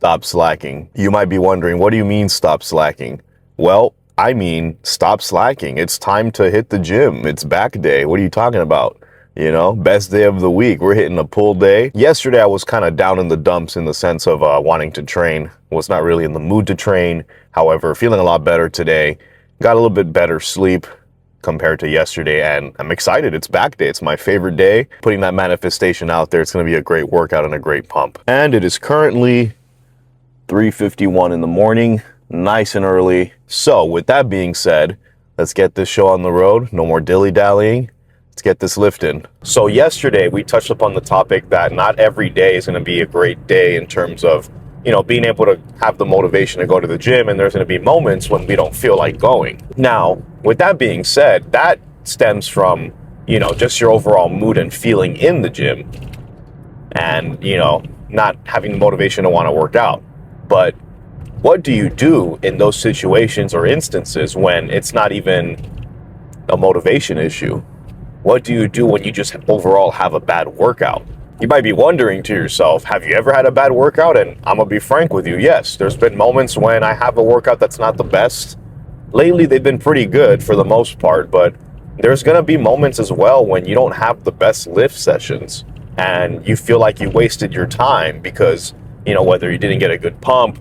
stop slacking. You might be wondering, what do you mean stop slacking? Well, I mean, stop slacking. It's time to hit the gym. It's back day. What are you talking about? You know, best day of the week. We're hitting a pull day. Yesterday, I was kind of down in the dumps in the sense of wanting to train. Was not really in the mood to train. However, feeling a lot better today. Got a little bit better sleep compared to yesterday, and I'm excited. It's back day. It's my favorite day. Putting that manifestation out there, it's going to be a great workout and a great pump. And it is currently 3:51 in the morning, nice and early. So with that being said, let's get this show on the road. No more dilly-dallying. Let's get this lifting. So yesterday we touched upon the topic that not every day is going to be a great day in terms of, you know, being able to have the motivation to go to the gym, and there's going to be moments when we don't feel like going. Now, with that being said, that stems from, you know, just your overall mood and feeling in the gym and, you know, not having the motivation to want to work out. But what do you do in those situations or instances when it's not even a motivation issue? What do you do when you just overall have a bad workout? You might be wondering to yourself, have you ever had a bad workout? And I'm gonna be frank with you, yes. There's been moments when I have a workout that's not the best. Lately, they've been pretty good for the most part, but there's gonna be moments as well when you don't have the best lift sessions and you feel like you wasted your time because, you know, whether you didn't get a good pump,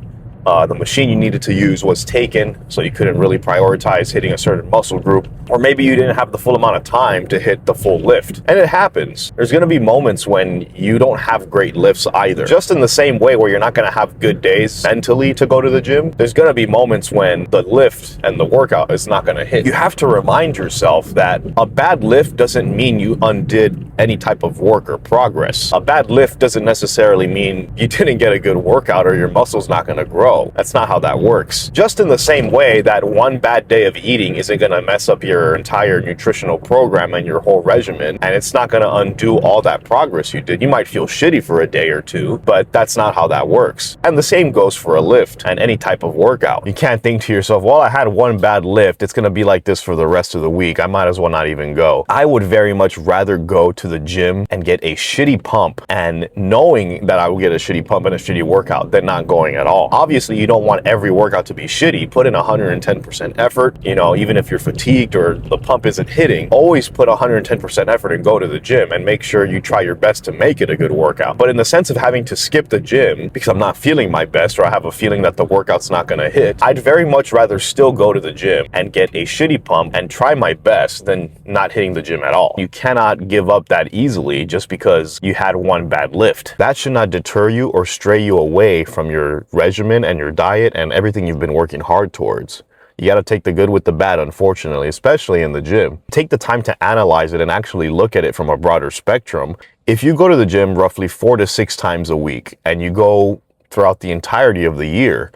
the machine you needed to use was taken, so you couldn't really prioritize hitting a certain muscle group, or maybe you didn't have the full amount of time to hit the full lift. And it happens. There's going to be moments when you don't have great lifts either. Just in the same way where you're not going to have good days mentally to go to the gym, there's going to be moments when the lift and the workout is not going to hit. You have to remind yourself that a bad lift doesn't mean you undid any type of work or progress. A bad lift doesn't necessarily mean you didn't get a good workout or your muscle's not going to grow. That's not how that works. Just in the same way that one bad day of eating isn't going to mess up your entire nutritional program and your whole regimen, and it's not going to undo all that progress you did. You might feel shitty for a day or two, but that's not how that works. And the same goes for a lift and any type of workout. You can't think to yourself, well, I had one bad lift, it's going to be like this for the rest of the week. I might as well not even go. I would very much rather go to the gym and get a shitty pump and knowing that I will get a shitty pump and a shitty workout than not going at all. Obviously, you don't want every workout to be shitty. Put in 110% effort. You know, even if you're fatigued or the pump isn't hitting, always put 110% effort and go to the gym and make sure you try your best to make it a good workout. But in the sense of having to skip the gym because I'm not feeling my best or I have a feeling that the workout's not going to hit, I'd very much rather still go to the gym and get a shitty pump and try my best than not hitting the gym at all. You cannot give up that easily just because you had one bad lift. That should not deter you or stray you away from your regimen and your diet and everything you've been working hard towards. You got to take the good with the bad, unfortunately, especially in the gym. Take the time to analyze it and actually look at it from a broader spectrum. If you go to the gym roughly 4 to 6 times a week and you go throughout the entirety of the year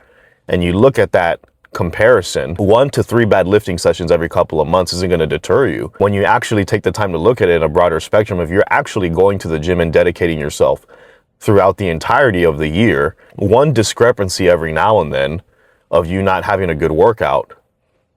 and you look at that comparison, 1 to 3 bad lifting sessions every couple of months isn't going to deter you. When you actually take the time to look at it in a broader spectrum, if you're actually going to the gym and dedicating yourself throughout the entirety of the year, one discrepancy every now and then of you not having a good workout,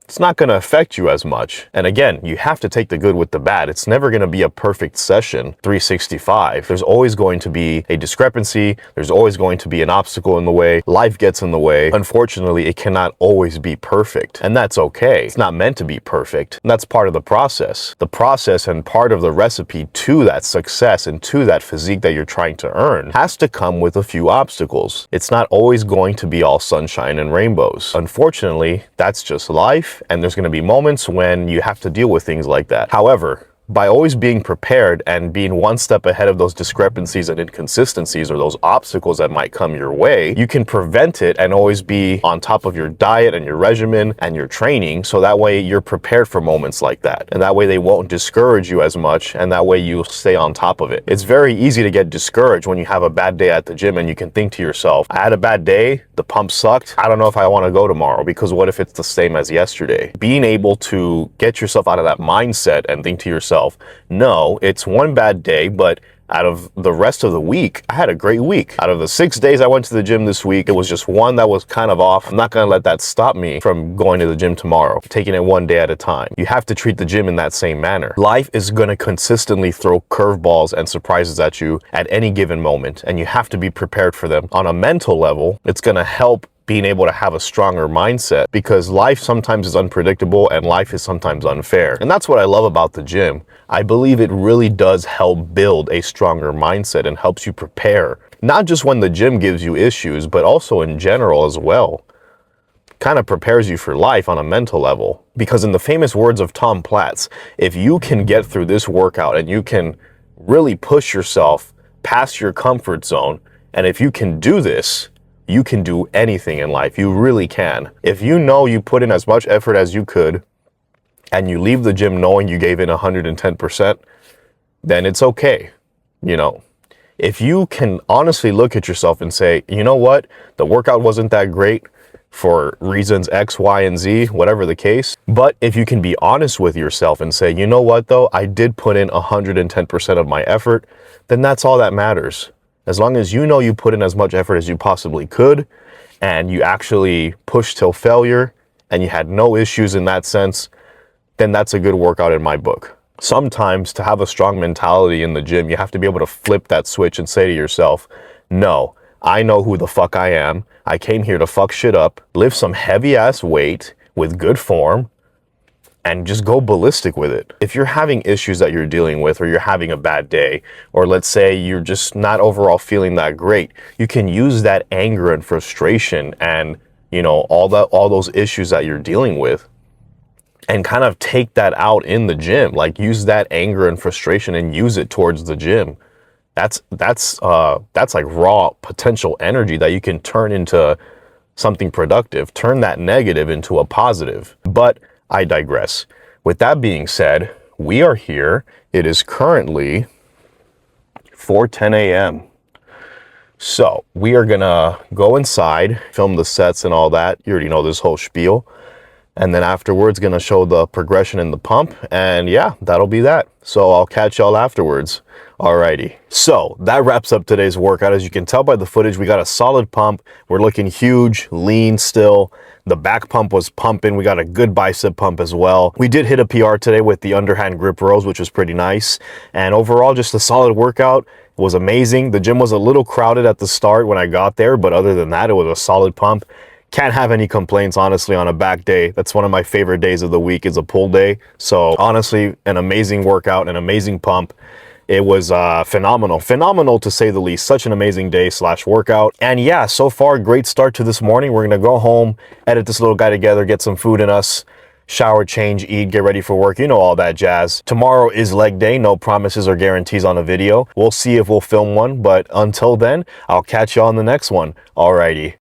it's not going to affect you as much. And again, you have to take the good with the bad. It's never going to be a perfect session 365. There's always going to be a discrepancy. There's always going to be an obstacle in the way. Life gets in the way. Unfortunately, it cannot always be perfect. And that's okay. It's not meant to be perfect. And that's part of the process. The process and part of the recipe to that success and to that physique that you're trying to earn has to come with a few obstacles. It's not always going to be all sunshine and rainbows. Unfortunately, that's just life. And there's going to be moments when you have to deal with things like that. However, by always being prepared and being one step ahead of those discrepancies and inconsistencies or those obstacles that might come your way, you can prevent it and always be on top of your diet and your regimen and your training, so that way you're prepared for moments like that. And that way they won't discourage you as much, and that way you'll stay on top of it. It's very easy to get discouraged when you have a bad day at the gym and you can think to yourself, I had a bad day, the pump sucked, I don't know if I want to go tomorrow, because what if it's the same as yesterday? Being able to get yourself out of that mindset and think to yourself, no, it's one bad day, but out of the rest of the week, I had a great week. Out of the 6 days I went to the gym this week, it was just one that was kind of off. I'm not going to let that stop me from going to the gym tomorrow, taking it one day at a time. You have to treat the gym in that same manner. Life is going to consistently throw curveballs and surprises at you at any given moment, and you have to be prepared for them. On a mental level, it's going to help being able to have a stronger mindset, because life sometimes is unpredictable and life is sometimes unfair. And that's what I love about the gym. I believe it really does help build a stronger mindset and helps you prepare, not just when the gym gives you issues, but also in general as well. Kind of prepares you for life on a mental level. Because in the famous words of Tom Platz, if you can get through this workout and you can really push yourself past your comfort zone, and if you can do this, you can do anything in life. You really can. If you know you put in as much effort as you could and you leave the gym knowing you gave in 110%, then it's okay. You know, if you can honestly look at yourself and say, you know what, the workout wasn't that great for reasons X, Y, and Z, whatever the case. But if you can be honest with yourself and say, you know what though, I did put in 110% of my effort, then that's all that matters. As long as you know you put in as much effort as you possibly could, and you actually pushed till failure, and you had no issues in that sense, then that's a good workout in my book. Sometimes to have a strong mentality in the gym, you have to be able to flip that switch and say to yourself, no, I know who the fuck I am. I came here to fuck shit up, lift some heavy ass weight with good form, and just go ballistic with it. If you're having issues that you're dealing with, or you're having a bad day, or let's say you're just not overall feeling that great, you can use that anger and frustration and, you know, all those issues that you're dealing with, and kind of take that out in the gym. Like, use that anger and frustration and use it towards the gym. That's like raw potential energy that you can turn into something productive. Turn that negative into a positive. But I digress. With that being said, we are here. It is currently 4:10 a.m. So we are gonna go inside, film the sets and all that. You already know this whole spiel. And then afterwards, gonna show the progression in the pump. And yeah, that'll be that. So I'll catch y'all afterwards. Alrighty. So that wraps up today's workout. As you can tell by the footage, we got a solid pump. We're looking huge, lean still. The back pump was pumping. We got a good bicep pump as well. We did hit a PR today with the underhand grip rows, which was pretty nice. And overall, just a solid workout. It was amazing. The gym was a little crowded at the start when I got there, but other than that, it was a solid pump. Can't have any complaints, honestly, on a back day. That's one of my favorite days of the week, is a pull day. So honestly, an amazing workout, an amazing pump. It was phenomenal to say the least. Such an amazing day / workout. And yeah, so far, great start to this morning. We're gonna go home, edit this little guy together, get some food in us, shower, change, eat, get ready for work. You know all that jazz. Tomorrow is leg day. No promises or guarantees on a video. We'll see if we'll film one, but until then, I'll catch you on the next one. Alrighty.